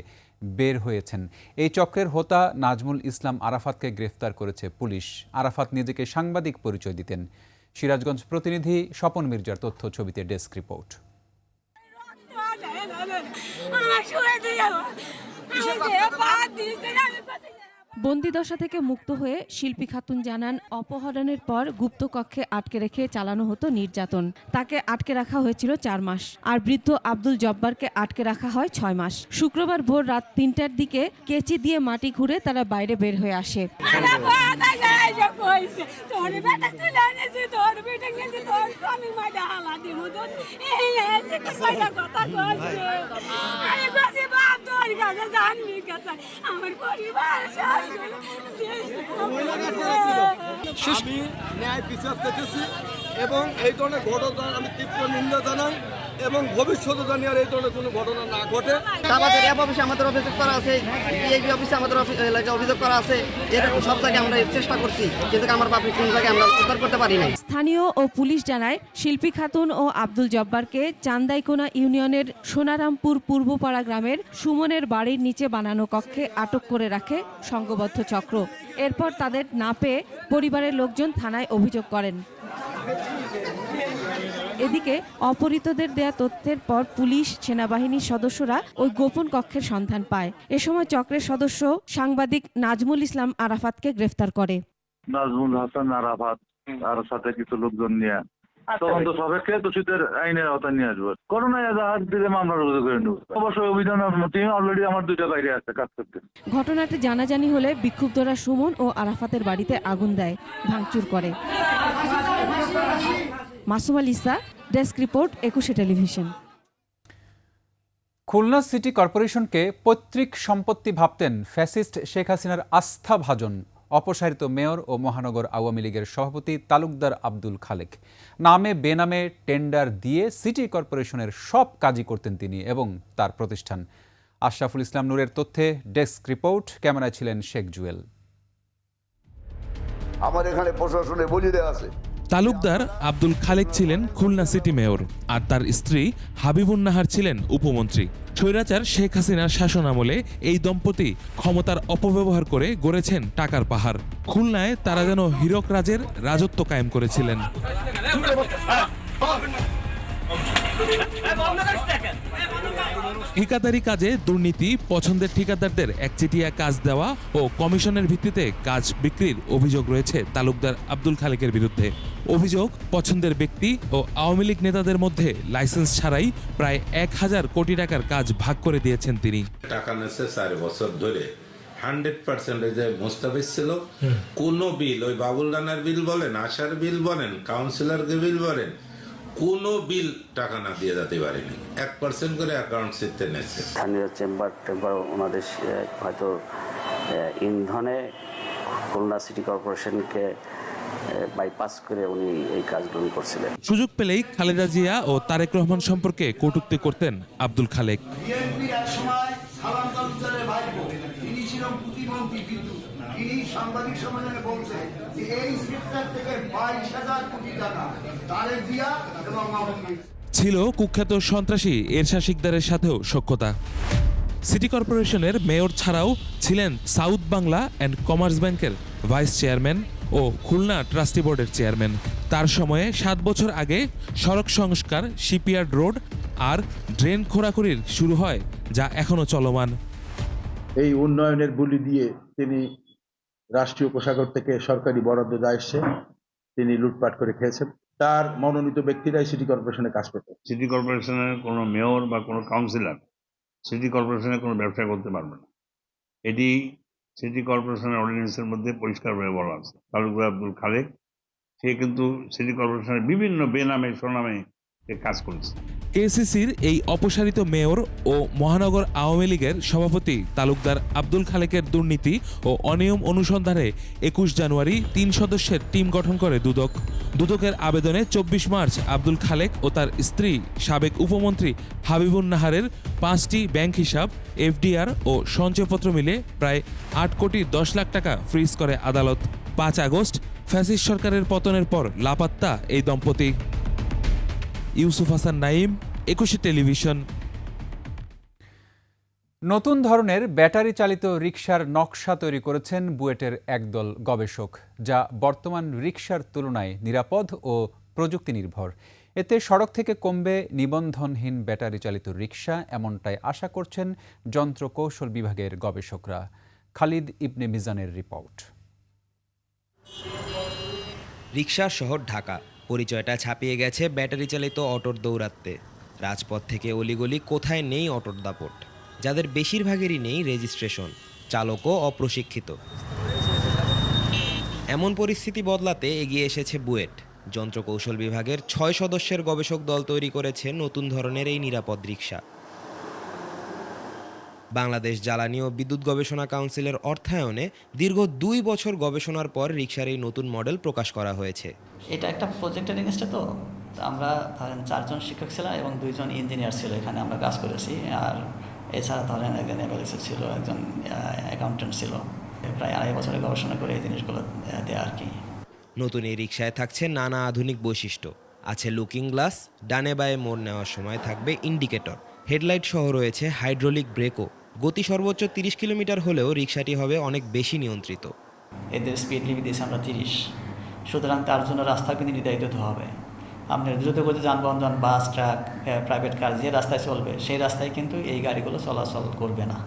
বের হয়েছেন। এই চক্রের হোতা নাজমুল ইসলাম আরাফাতকে গ্রেফতার করেছে পুলিশ। আরাফাত নিজেকে সাংবাদিক পরিচয় দিতেন। সিরাজগঞ্জ প্রতিনিধি স্বপন মির্জার তথ্য ছবিতে ডেস্ক রিপোর্ট। বন্দিদশা থেকে মুক্ত হয়ে শিল্পী খাতুন জানান, অপহরণের পর গুপ্ত কক্ষে আটকে রেখে চালানো হতো নির্যাতন। তাকে আটকে রাখা হয়েছিল 4 মাস, আর বৃদ্ধ আব্দুল জব্বারকে আটকে রাখা হয় 6 মাস। শুক্রবার ভোর রাত 3টার দিকে কেচি দিয়ে মাটি ঘুরে তারা বাইরে বের হয়ে আসে। আমি ন্যায় বিচার চেয়েছি এবং এই ধরনের ঘটনা আমি তীব্র নিন্দা জানাই এবং ভবিষ্যতে জানি আর এই ধরনের কোনো ঘটনা না ঘটে। আমাদের র্যাব অফিসে আমাদের অভিযোগ করা আছে, ডিএবি অফিসে আমাদের এলাকায় অভিযোগ করা আছে। এরকম সব জায়গায় আমরা চেষ্টা করছি, কিন্তু আমার বাপের কোন জায়গায় আমরা উদ্ধার করতে পারি নাই। স্থানীয় ও পুলিশ জানায়, শিল্পী খাতুন ও আব্দুল জব্বারকে চান্দাইকোনা ইউনিয়নের সোনারামপুর পূর্বপাড়া গ্রামের সুমনের বাড়ির নিচে বানানো কক্ষে আটক করে রাখে সংঘবদ্ধ চক্র। এরপর তাদের না পেয়ে পরিবারের লোকজন থানায় অভিযোগ করেন। এদিকে অপহৃতদের দেয়া তথ্যের পর পুলিশ, সেনাবাহিনীর সদস্যরা ওই গোপন কক্ষের সন্ধান পায়। এ সময় চক্রের সদস্য সাংবাদিক নাজমুল ইসলাম আরাফাতকে গ্রেফতার করে। নাজমুল হাসান আরাফাত আর সাথে কিছু লোকজন নিয়ে তদন্ত সাপেক্ষে দোষীদের আইনের আওতায় নিয়ে আসবো। করোনায় হাত দিলে মামলা রুজু করে নেব। অবশ্যই অভিযান টিম অলরেডি আমার 2টা বাইরে আছে কাজ করতে। ঘটনাটি জানাজানি হলে বিক্ষুব্ধরা সুমন ও আরাফাতের বাড়িতে আগুন দেয়, ভাঙচুর করে। Masum Al Isa, desk report, 21 television. Khulna city কর্পোরেশনকে পৈতৃক সম্পত্তি ভাবতেন ফ্যাসিস্ট শেখ হাসিনার আস্থাভাজন অপসারিত মেয়র ও মহানগর আওয়ামী লীগের সভাপতি তালুকদার আব্দুল খালেক। নামে বেনামে টেন্ডার দিয়ে সিটি কর্পোরেশনের সব কাজই করতেন তিনি এবং তার প্রতিষ্ঠান। আশরাফুল ইসলাম নূরের তথ্যে ডেস্ক রিপোর্ট। ক্যামেরায় ছিলেন শেখ জুয়েল। আমার এখানে প্রশাসনে বলি দেওয়া আছে, তালুকদার আব্দুল খালেক ছিলেন খুলনা সিটি মেয়র, আর তার স্ত্রী হাবিবুন নাহার ছিলেন উপমন্ত্রী। স্বৈরাচার শেখ হাসিনার শাসনামলে এই দম্পতি ক্ষমতার অপব্যবহার করে গড়েছেন টাকার পাহাড়। খুলনায় তারা যেন হীরক রাজের রাজত্ব কায়েম করেছিলেন। ঠিকাদারি কাজে দুর্নীতি, পছন্দের ঠিকাদারদের একচেটিয়া কাজ দেওয়া ও কমিশনের ভিত্তিতে কাজ বিক্রির অভিযোগ রয়েছে তালুকদার আব্দুল খালেকের বিরুদ্ধে। অভিযোগ, পছন্দের ব্যক্তি ও আওয়ামী লীগ নেতাদের মধ্যে লাইসেন্স ছাড়াই প্রায় 1000 কোটি টাকার কাজ ভাগ করে দিয়েছেন তিনি। টাকা নেছে 4 বছর ধরে 100% যে মুস্তাফিজ ছিল, কোন বিল, ওই বাবুল রানার বিল বলেন, আশার বিল বলেন, কাউন্সিলরকে বিল বলেন, কোনো বিল টাকা না দিয়ে যেতে পারেনি। 1% করে অ্যাকাউন্ট সিস্টেম নেছে। স্থানীয় চেম্বার ওনাদের হয়তো ইন্ধনে খুলনা সিটি কর্পোরেশনকে বাইপাস করে উনি এই কাজগুলো করছিলেন। সুযোগ পেলেই খালেদা জিয়া ও তারেক রহমান সম্পর্কে কটূক্তি করতেন আব্দুল খালেক। সাংবাদিক সম্মেলনে বলছে যে এই সেক্টর থেকে 22,000 কোটি টাকা তারেক জিয়া এবং ছিল কুখ্যাত সন্ত্রাসী এরশাদ শিকদারের সাথেও সখ্যতা। সিটি কর্পোরেশনের মেয়র ছাড়াও ছিলেন সাউথ বাংলা অ্যান্ড কমার্স ব্যাংকের ভাইস চেয়ারম্যান ও খুলনা ট্রাস্টি বোর্ডের চেয়ারম্যান। তার সময়ে 7 বছর আগে সড়ক সংস্কার, শিপইয়ার্ড রোড আর ড্রেন খোঁড়াখুড়ির শুরু হয়, যা এখনো চলমান। এই উন্নয়নের বুলি দিয়ে তিনি রাষ্ট্রীয় কোষাগার থেকে সরকারি বরাদ্দ যা এসছে তিনি লুটপাট করে খেয়েছেন। তার মনোনীত ব্যক্তিরাই সিটি কর্পোরেশনে কাজ করতে। সিটি কর্পোরেশনের কোনো মেয়র বা কোনো কাউন্সিলর সিটি কর্পোরেশনে কোনো ব্যবসা করতে পারবে না। এটি সিটি কর্পোরেশনের অর্ডিন্যান্সের মধ্যে পরিষ্কারভাবে বলা আছে। তালুকদার আব্দুল খালেক সে কিন্তু সিটি কর্পোরেশনের বিভিন্ন বেনামে স্বনামে কাজ করেছে। এসিসির এই অপসারিত মেয়র ও মহানগর আওয়ামী লীগের সভাপতি তালুকদার আব্দুল খালেকের দুর্নীতি ও অনিয়ম অনুসন্ধানে 21 জানুয়ারি 3 সদস্যের টিম গঠন করে দুদক। দুদকের আবেদনে 24 মার্চ আব্দুল খালেক ও তার স্ত্রী সাবেক উপমন্ত্রী হাবিবুন নাহারের 5টি ব্যাংক হিসাব, এফডিআর ও সঞ্চয়পত্র মিলে প্রায় 8 কোটি 10 লাখ টাকা ফ্রিজ করে আদালত। 5 আগস্ট ফ্যাসিস্ট সরকারের পতনের পর লাপাত্তা এই দম্পতি। ইউসুফ হাসান নাইম, 21 টেলিভিশন। নতুন ধরনের ব্যাটারি চালিত রিকশার নকশা তৈরি করেছেন বুয়েটের একদল গবেষক, যা বর্তমান রিকশার তুলনায় নিরাপদ ও প্রযুক্তি নির্ভর। এতে সড়ক থেকে কমবে নিবন্ধনহীন ব্যাটারি চালিত রিকশা, এমনটাই আশা করছেন যন্ত্র কৌশল বিভাগের গবেষকরা। খালিদ ইবনে মিজানের রিপোর্ট। রিকশার শহর ঢাকা, পরিচয়টা ছাপিয়ে গেছে ব্যাটারি চালিত অটোর দৌরাত্মে। রাজপথ থেকে অলিগলি কোথায় নেই অটোর দাপট, যাদের বেশিরভাগেরই নেই রেজিস্ট্রেশন, চালকও অপ্রশিক্ষিত। এমন পরিস্থিতি বদলাতে এগিয়ে এসেছে বুয়েট। যন্ত্র কৌশল বিভাগের 6 সদস্যের গবেষক দল তৈরি করেছে নতুন ধরনের এই নিরাপদ রিকশা। বাংলাদেশ জ্বালানি ও বিদ্যুৎ গবেষণা কাউন্সিলের অর্থায়নে দীর্ঘ 2 বছর গবেষণার পর রিকশার এই নতুন মডেল প্রকাশ করা হয়েছে। এটা একটা প্রজেক্টের জিনিসটা, তো আমরা ধরেন 4 জন শিক্ষক ছিলাম এবং 2 জন ইঞ্জিনিয়ার ছিল, এখানে আমরা কাজ করেছি। আর এছাড়া ধরেন একজন এমএলএসি ছিল, একজন অ্যাকাউন্টেন্ট ছিল। প্রায় 2.5 বছরের গবেষণা করে এই জিনিসগুলো দেয়া আর কি। নতুন এই রিকশায় থাকছে নানা আধুনিক বৈশিষ্ট্য। আছে লুকিং গ্লাস, ডানে বায়ে মোড় নেওয়ার সময় থাকবে ইন্ডিকেটর, হেডলাইট সহ রয়েছে হাইড্রোলিক ব্রেকও। গতি সর্বোচ্চ 30 কিলোমিটার হলেও রিকশাটি হবে অনেক বেশি নিয়ন্ত্রিত। এদের স্পিড লিমিট দিয়েছে আমরা 30, সুতরাং তার জন্য রাস্তা কিন্তু নির্ধারিত হতে হবে। আপনার দ্রুতগতি যানবাহন, যেমন বাস, ট্রাক, প্রাইভেট কার যে রাস্তায় চলবে সেই রাস্তায় কিন্তু এই গাড়িগুলো চলাচল করবে না।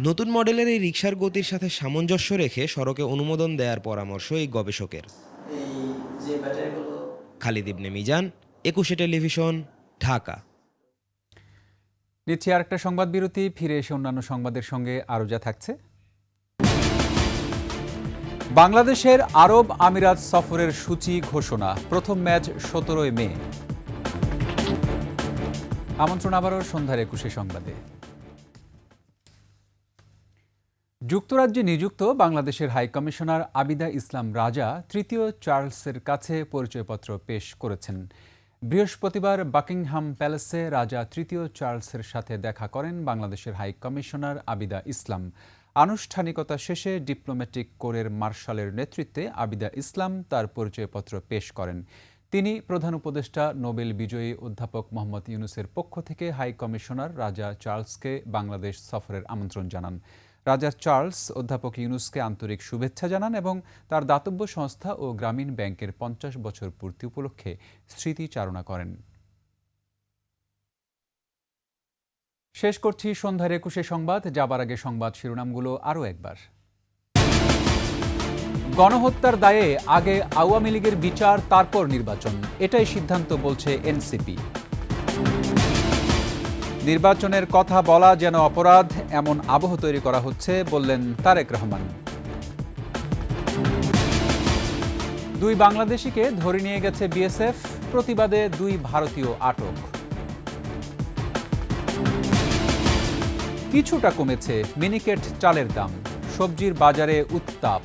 নতুন মডেলের এই রিকশার গতির সাথে সামঞ্জস্য রেখে সড়কে অনুমোদন দেওয়ার পরামর্শ এই গবেষকের। খালিদ ইবনে মিজান, 21 টেলিভিশন, ঢাকা। নিচ্ছি আরেকটা সংবাদ বিরতি, ফিরে এসে অন্যান্য সংবাদের সঙ্গে আরও যা থাকছে। বাংলাদেশের আরব আমিরাত সফরের সূচি ঘোষণা, প্রথম ম্যাচ 17 মে। আমন্ত্রণ আবারও সন্ধ্যার 21 সংবাদে। যুক্তরাজ্যে নিযুক্ত বাংলাদেশের হাই কমিশনার আবিদা ইসলাম রাজা তৃতীয় চার্লসের কাছে পরিচয়পত্র পেশ করেছেন। বৃহস্পতিবার বাকিংহাম প্যালেসে রাজা তৃতীয় চার্লসের সাথে দেখা করেন বাংলাদেশের হাই কমিশনার আবিদা ইসলাম। আনুষ্ঠানিকতা শেষে ডিপ্লোম্যাটিক কোরের মার্শালের নেতৃত্বে আবিদা ইসলাম তার পরিচয়পত্র পেশ করেন। তিনি প্রধান উপদেষ্টা নোবেল বিজয়ী অধ্যাপক মোহাম্মদ ইউনূসের পক্ষ থেকে হাই কমিশনার রাজা চার্লসকে বাংলাদেশ সফরের আমন্ত্রণ জানান। রাজা চার্লস অধ্যাপক ইউনূসকে আন্তরিক শুভেচ্ছা জানান এবং তার দাতব্য সংস্থা ও গ্রামীণ ব্যাংকের 50 বছর পূর্তি উপলক্ষে স্মৃতিচারণা করেন। শেষ করছি সন্ধ্যার 21 সংবাদ। যাবার আগে সংবাদ শিরোনামগুলো আরও একবার। গণহত্যার দায়ে আগে আওয়ামী লীগের বিচার, তারপর নির্বাচন, এটাই সিদ্ধান্ত বলছে এনসিপি। নির্বাচনের কথা বলা যেন অপরাধ, এমন আবহ তৈরি করা হচ্ছে বললেন তারেক রহমান। 2 বাংলাদেশিকে ধরে নিয়ে গেছে বিএসএফ, প্রতিবাদে 2 ভারতীয় আটক। কিছুটা কমেছে মিনিকেট চালের দাম, সবজির বাজারে উত্তাপ।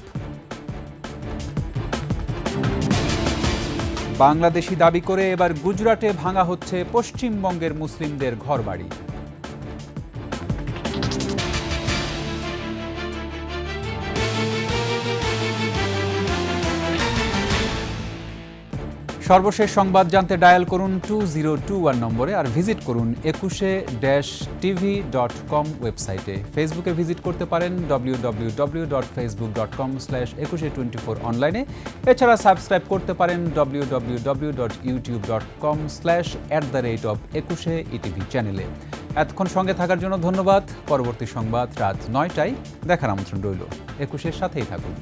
বাংলাদেশি দাবি করে এবার গুজরাটে ভাঙা হচ্ছে পশ্চিমবঙ্গের মুসলিমদের ঘরবাড়ি। সর্বশেষ সংবাদ জানতে ডায়াল করুন 2021 নম্বরে আর ভিজিট করুন 21-tv.com ওয়েবসাইটে। ফেসবুকে ভিজিট করতে পারেন www.facebook.com/2124 অনলাইনে। এছাড়া সাবস্ক্রাইব করতে পারেন www.youtube.com/@21etv চ্যানেলে। এতক্ষণ সঙ্গে থাকার জন্য ধন্যবাদ। পরবর্তী সংবাদ রাত 9টায় দেখার আমন্ত্রণ রইল। 21-এর সাথেই থাকুন।